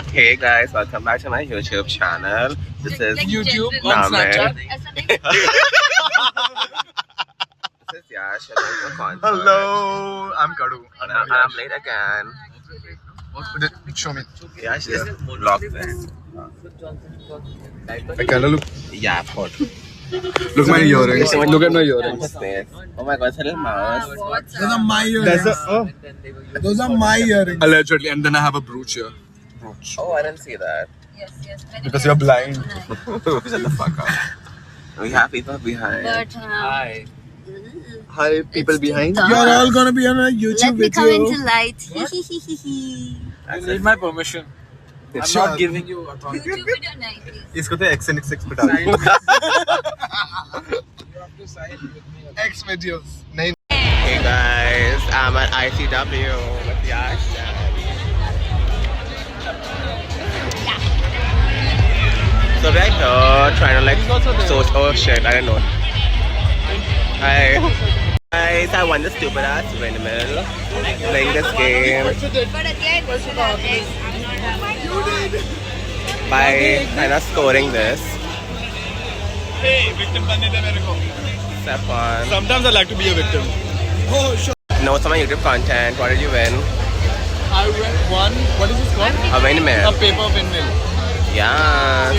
Hey guys, welcome back to my YouTube channel. This is YouTube on Namer. Snapchat. This is Yash. And I'm the concert. Hello, I'm Kadu. And I'm late again. Show me. Yash is vlog this. I kinda look. Yeah, hot. Look my earrings. Look at my earrings. Oh my god, it's a little mouse. Those are my earrings. Those are my earrings. Allegedly, and then I have a brooch here. Oh, I didn't see that. Because you're blind. Shut the fuck up. We have people behind. But Hi. Hi, people behind. You're all gonna be on a YouTube let me video. come into light. That's Need my permission. I'm Sure. not giving you authority. YouTube video night, please. इसको तो X and X बता You have to sign with me. X videos. नहीं. Hey guys, I'm at ICW with Yash. So right here, trying to like source. Oh shit, I don't know. Hi. Guys, I won the stupid ass windmill playing this game But again, this is our next. by kind of scoring this. Hey, victim बनने दे मेरे को. Step one. Sometimes I like to be a victim. Oh, sure. Know some of my YouTube content. What did you win? I won. What is this called? A windmill. A paper windmill. Yeah.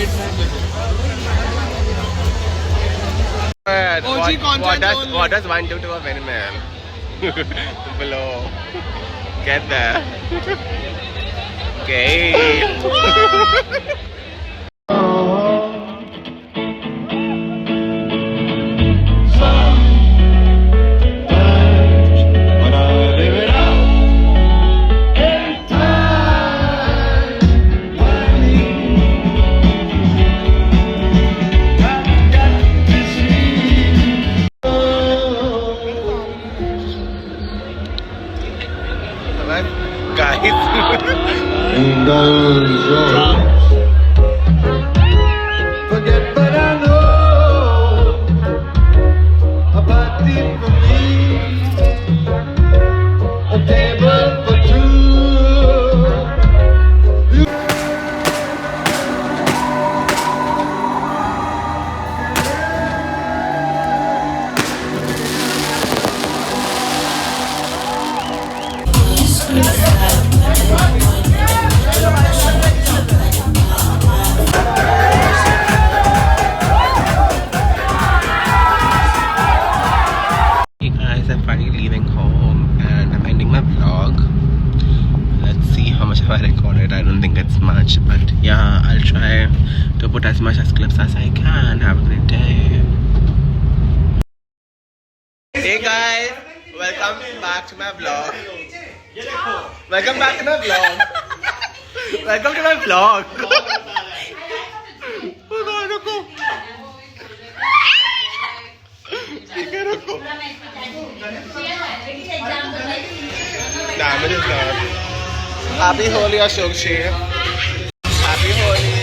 What does one do to a windmill? Below. Get there. Okay. Guys. Forget what I know about it for me. A table for two. Hey guys, I'm finally leaving home and I'm ending my vlog. Let's see how much have I recorded. I don't think it's much, but yeah, I'll try to put as much as clips as I can. Have a great day. Hey guys, welcome back to my vlog. Welcome back to my vlog. Welcome to my vlog. Oh God, रुको. ठीक है, रुको. Damn, it is not. Happy Holi, Ashok Ji. Happy Holi.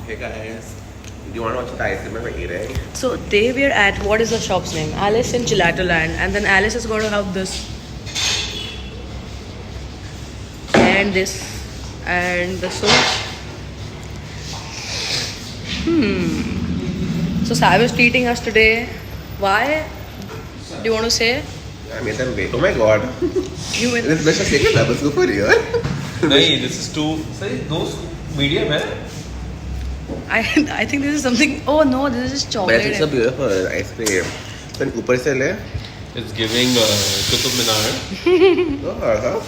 Hey guys, do you want to watch the ice cream we're eating? So they were at, what is the shop's name? Alice in Gelato Land, and then Alice is going to have this and this and the so much. So Sav is treating us today. Why? Do you want to say? I made them wait. Oh my god. You win. This bitch is taking levels go for real. नहीं, this is too. Sorry, those medium है. I think this is something. Oh no, this is just But chocolate. it's so beautiful ice cream. Then ऊपर से ले. It's giving Qutub Minar. Oh, huh?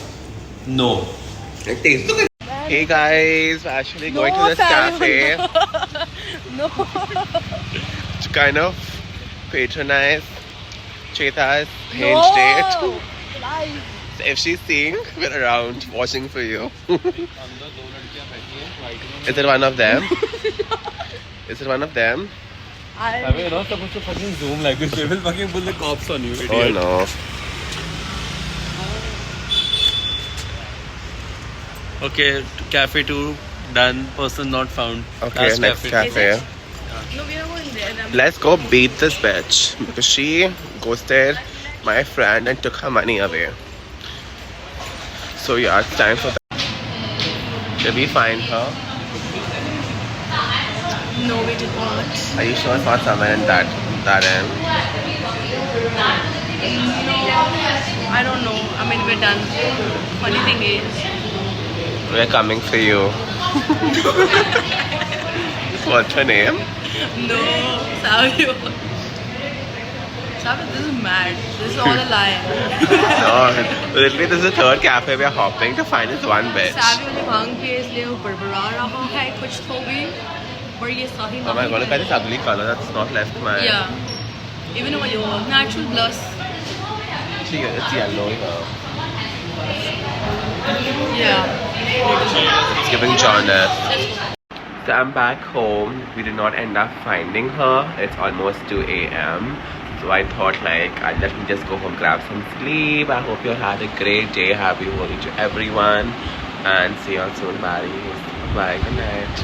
No. It tastes good. Hey guys, we're actually going to this cafe No. to kind of patronize Cheta's Hinge date. So if she's seeing, we're around watching for you. Is it one of them? Is it one of them? I mean, you're not supposed to fucking zoom like this. They will fucking pull the cops on you, idiot. Oh no. Okay, cafe 2 done. Person not found. Okay, Last next cafe. No, we are going there. Let's go beat this bitch because she ghosted my friend and took her money away. So yeah, it's time for that. Did we find her? No, we did not. Are you sure it's not somewhere in that end? I don't know. I mean, we're done. Funny thing is, We're coming for you. What's her name? no, Savio. Savio, this is mad. This is all a lie. No, literally this is the third cafe we're hopping to find this one bitch. Savio ने भांग पिए इसलिए वो बड़बड़ा रहा है कुछ तो भी, पर ये सही Oh my god, look at this ugly color that's not left my... Yeah. Even though your natural blush. See, it's yellow here. Yeah. It's giving jaundice. So I'm back home. We did not end up finding her. It's almost 2 a.m. So I thought like, let me just go home, grab some sleep. I hope you had a great day. Happy Holi to everyone. And see you all soon. Bye. Bye. Good night.